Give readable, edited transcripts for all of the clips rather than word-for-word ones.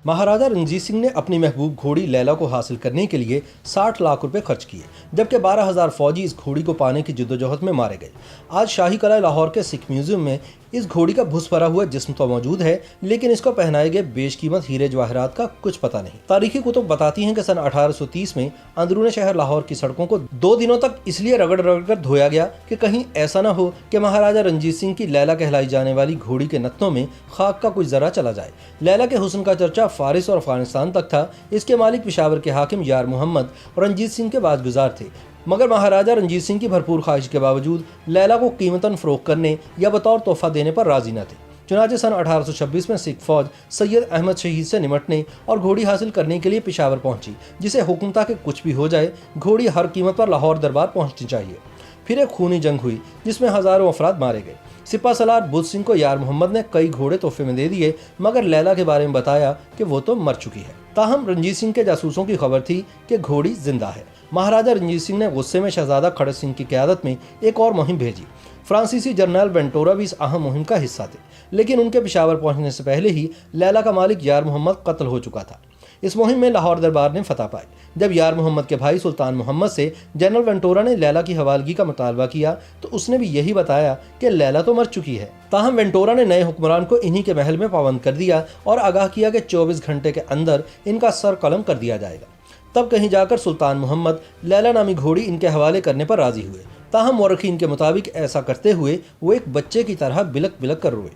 महाराजा रणजीत सिंह ने अपनी महबूब घोड़ी लैला को हासिल करने के लिए 60 लाख रुपए खर्च किए, जबकि 12,000 फौजी इस घोड़ी को पाने की जद्दोजहद में मारे गए। आज शाही कला लाहौर के सिख म्यूजियम में इस घोड़ी का भुस भरा हुआ जिस्म तो मौजूद है, लेकिन इसको पहनाए गए बेशकीमत हीरे जवाहरात का कुछ पता नहीं। तारीखी कुतुब बताती हैं कि सन 1830 में अंदरूनी शहर लाहौर की सड़कों को 2 दिनों तक इसलिए रगड़ रगड़ कर धोया गया कि कहीं ऐसा न हो कि महाराजा रणजीत सिंह की लैला कहलाई जाने वाली घोड़ी के नत्नों में खाक का कुछ जरा चला जाए। लैला के हुस्न का चर्चा फारिस और अफगानिस्तान तक था। इसके मालिक पेशावर के हाकिम यार मोहम्मद रंजीत सिंह के बाजगुजार थे, मगर महाराजा रणजीत सिंह की भरपूर ख्वाहिश के बावजूद लैला को कीमतन फरोख्त करने या बतौर तोहफा देने पर राजी न थे। चुनाचे सन 1826 में सिख फौज सैयद अहमद शहीद से निमटने और घोड़ी हासिल करने के लिए पेशावर पहुंची, जिसे हुक्म था कि कुछ भी हो जाए घोड़ी हर कीमत पर लाहौर दरबार पहुंचनी चाहिए। फिर एक खूनी जंग हुई जिसमें हजारों अफराद मारे गए। सिपा सलार बुद्ध सिंह को यार मोहम्मद ने कई घोड़े तोहफे में दे दिए, मगर लैला के बारे में बताया कि वो तो मर चुकी है। ताहम रणजीत सिंह के जासूसों की खबर थी कि घोड़ी जिंदा है। महाराजा रणजीत सिंह ने गुस्से में शहजादा खड़क सिंह की क़यादत में एक और मुहिम भेजी। फ्रांसीसी जनरल वेंटोरा भी इस अहम मुहिम का हिस्सा थे, लेकिन उनके पेशावर पहुंचने से पहले ही लैला का मालिक यार मोहम्मद कत्ल हो चुका था। इस मुहिम में लाहौर दरबार ने फतह पाई। जब यार मोहम्मद के भाई सुल्तान मोहम्मद से जनरल वेंटोरा ने लैला की हवालगी का मुतालबा किया तो उसने भी यही बताया कि लैला तो मर चुकी है। ताहम वेंटोरा ने नए हुक्मरान को इन्हीं के महल में पाबंद कर दिया और आगाह किया कि 24 घंटे के अंदर इनका सर कलम कर दिया जाएगा। तब कहीं जाकर सुल्तान मोहम्मद लैला नामी घोड़ी इनके हवाले करने पर राजी हुए। ताहम मौरखीन के मुताबिक ऐसा करते हुए वो एक बच्चे की तरह बिलक बिलक कर रोए।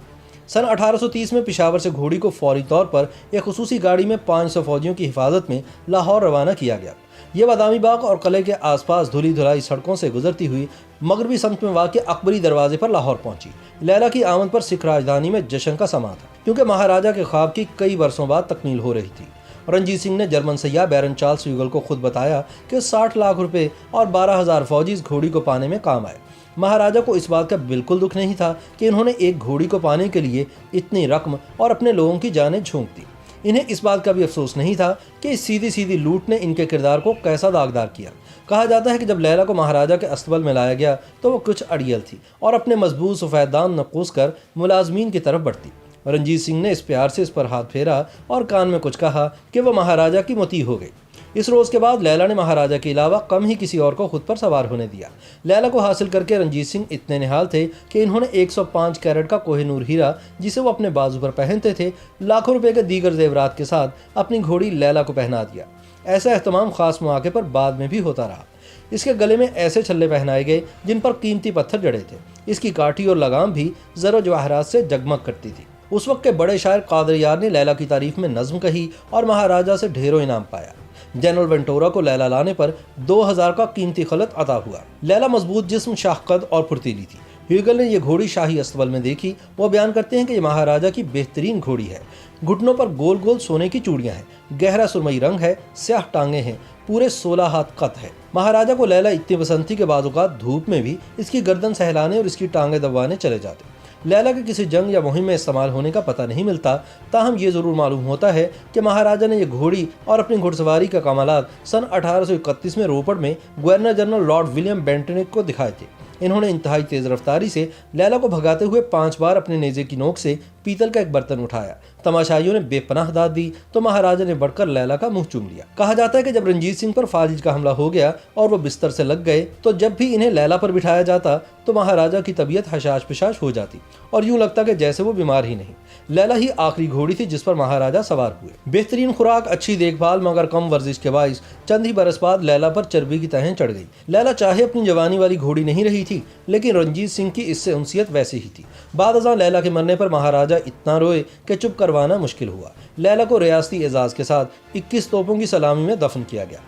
सन 1830 में पेशावर से घोड़ी को फौरी तौर पर एक खुसूसी गाड़ी में 500 फौजियों की हिफाजत में लाहौर रवाना किया गया। ये बादामी बाग और किले के आसपास धुली धुलाई सड़कों से गुजरती हुई मगरबी समत में वाक़ अकबरी दरवाजे पर लाहौर पहुंची। लैला की आमद पर सिख राजधानी में जश्न का समा था, क्योंकि महाराजा के ख्वाब की कई वर्षों बाद तकमील हो रही थी। रणजीत सिंह ने जर्मन सैयाह बैरन चार्ल्स यूगल को खुद बताया कि 60 लाख रुपए और 12,000 फौजी इस घोड़ी को पाने में काम आए। महाराजा को इस बात का बिल्कुल दुख नहीं था कि इन्होंने एक घोड़ी को पाने के लिए इतनी रकम और अपने लोगों की जानें झोंक दी। इन्हें इस बात का भी अफसोस नहीं था कि इस सीधी सीधी लूट ने इनके किरदार को कैसा दागदार किया। कहा जाता है कि जब लैला को महाराजा के अस्तबल में लाया गया तो वो कुछ अड़ियल थी और अपने मजबूत सफ़ेद दाम नकोस कर मुलाजमीन की तरफ बढ़ती। रणजीत सिंह ने इस प्यार से इस पर हाथ फेरा और कान में कुछ कहा कि वह महाराजा की मुती हो गई। इस रोज़ के बाद लैला ने महाराजा के अलावा कम ही किसी और को खुद पर सवार होने दिया। लैला को हासिल करके रणजीत सिंह इतने निहाल थे कि इन्होंने 105 कैरेट का कोहिनूर हीरा, जिसे वो अपने बाजू पर पहनते थे, लाखों रुपए के दीगर जेवरात के साथ अपनी घोड़ी लैला को पहना दिया। ऐसा एहतमाम खास मौके पर बाद में भी होता रहा। इसके गले में ऐसे छल्ले पहनाए गए जिन पर कीमती पत्थर जड़े थे। इसकी काठी और लगाम भी ज़र जवाहरात से जगमग करती थी। उस वक्त के बड़े शायर कादर यार ने लैला की तारीफ में नज्म कही और महाराजा से ढेरों इनाम पाया। जनरल वेंटोरा को लैला लाने पर 2000 का कीमती खलत अता हुआ। लैला मजबूत जिस्म, शाहकद और फुर्तीली थी। ह्यूगल ने यह घोड़ी शाही अस्तबल में देखी। वो बयान करते हैं कि यह महाराजा की बेहतरीन घोड़ी है। घुटनों पर गोल गोल सोने की चूड़ियां हैं, गहरा सुरमई रंग है, स्याह टांगे हैं, पूरे 16 हाथ कत है। महाराजा को लैला इतनी पसंद थी कि बाज़-औक़ात धूप में भी इसकी गर्दन सहलाने और इसकी टांगे दबाने चले जाते। लैला के किसी जंग या मुहिम में इस्तेमाल होने का पता नहीं मिलता, ताहम ये ज़रूर मालूम होता है कि महाराजा ने यह घोड़ी और अपनी घुड़सवारी का कमालात सन 1831 में रोपड़ में governor general Lord William Bentinck को दिखाए थे। इन्होंने इंतहाई तेज़ रफ्तारी से लैला को भगाते हुए 5 बार अपने नेज़े की नोक से पीतल का एक बर्तन उठाया। तमाशाइयों ने बेपनाह दाद दी तो महाराजा ने बढ़कर लैला का मुंह चूम लिया। कहा जाता है कि जब रणजीत सिंह पर फाजिज का हमला हो गया और वो बिस्तर से लग गए तो जब भी इन्हें लैला पर बिठाया जाता तो महाराजा की तबीयत हशाश पिशाश हो जाती और यूं लगता कि जैसे वो बीमार ही नहीं। लैला ही आखिरी घोड़ी थी जिस पर महाराजा सवार हुए। बेहतरीन खुराक, अच्छी देखभाल मगर कम वर्जिश के बाइस चंद ही बरस बाद लैला पर चर्बी की तहें चढ़ गई। लैला चाहे अपनी जवानी वाली घोड़ी नहीं रही थी, लेकिन रणजीत सिंह की इससे उनसियत वैसी ही थी। बाद लैला के मरने पर महाराजा इतना रोए कि चुप करवाना मुश्किल हुआ। लैला को रियासती एजाज के साथ 21 तोपों की सलामी में दफन किया गया।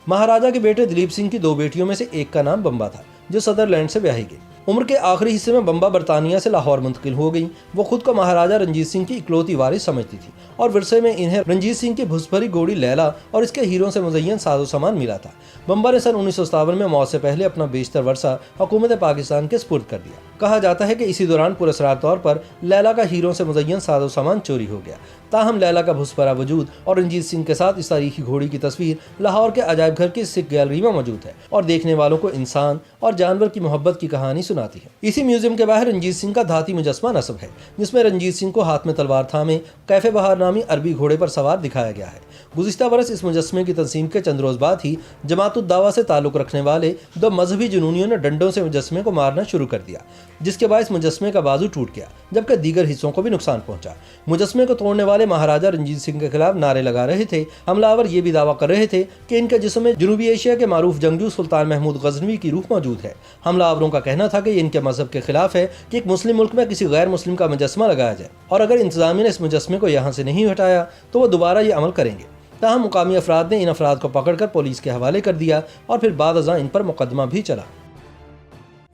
महाराजा के बेटे दिलीप सिंह की 2 बेटियों में से एक का नाम बम्बा था, जो सदरलैंड से ब्याही गई। उम्र के आखिरी हिस्से में बम्बा बरतानिया से लाहौर मुंतकिल हो गई। वो खुद को महाराजा रणजीत सिंह की इकलौती वारिस समझती थी और विरसे में इन्हें रणजीत सिंह की भुसभरी घोड़ी लैला और इसके हीरों से मुज़य्यन साजो सामान मिला था। बम्बा ने सन 1957 में मौत से पहले अपना बेशतर वर्सा हुकूमत पाकिस्तान के सुपुर्द कर दिया। कहा जाता है कि इसी दौरान पुरस्कार तौर पर लैला का हीरों से मुज़य्यन साजो सामान चोरी हो गया। ताहम लैला का भुसभरा वजूद और रंजीत सिंह के साथ इस तारीखी घोड़ी की तस्वीर लाहौर के अजायब घर की सिख गैलरी में मौजूद है और देखने वालों को इंसान और जानवर की मोहब्बत की कहानी सुनाती है। इसी म्यूजियम के बाहर रंजीत सिंह का धाती मुजस्मा नस्ब है, जिसमें रंजीत सिंह को हाथ में तलवार थामे कैफे बहार नामी अरबी घोड़े पर सवार दिखाया गया है। गुज़िश्ता बरस इस मुजस्मे की तंसीम के चंद रोज बाद ही जमातुद दावा से ताल्लुक रखने वाले दो मजहबी जुनूनियों ने डंडों से मुजस्मे को मारना शुरू कर दिया, जिसके बायस मुजस्मे का बाजू टूट गया, जबकि दीगर हिस्सों को भी नुकसान पहुंचा। मुजस्मे को तोड़ने वाले महाराजा रंजीत सिंह के खिलाफ नारे लगा रहे थे। हमलावर ये भी दावा कर रहे थे कि इनके जिस्म में जनूबी एशिया के मारूफ जंगजू सुल्तान महमूद गजनवी की रूह मौजूद है। हमलावरों का कहना था कि ये इनके मजहब के खिलाफ है कि एक मुस्लिम मुल्क में किसी गैर मुस्लिम का मुजस्मा लगाया जाए, और अगर इंतजामिया ने इस मुजस्मे को यहाँ से नहीं हटाया तो वो दोबारा ये अमल करेंगे। ताहम मुकामी अफराद ने इन अफराद को पकड़कर पुलिस के हवाले कर दिया और फिर बाद अज़ां इन पर मुकदमा भी चला।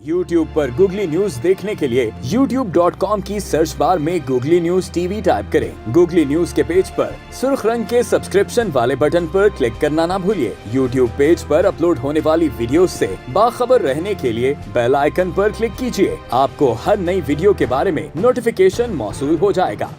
YouTube पर गूगली न्यूज देखने के लिए youtube.com की सर्च बार में गूगली न्यूज टीवी टाइप करें। गूगली न्यूज के पेज पर सुर्ख रंग के सब्सक्रिप्शन वाले बटन पर क्लिक करना ना भूलिए। YouTube पेज पर अपलोड होने वाली वीडियो से बाखबर रहने के लिए बेल आइकन पर क्लिक कीजिए। आपको हर नई वीडियो के बारे में नोटिफिकेशन मौसूल हो जाएगा।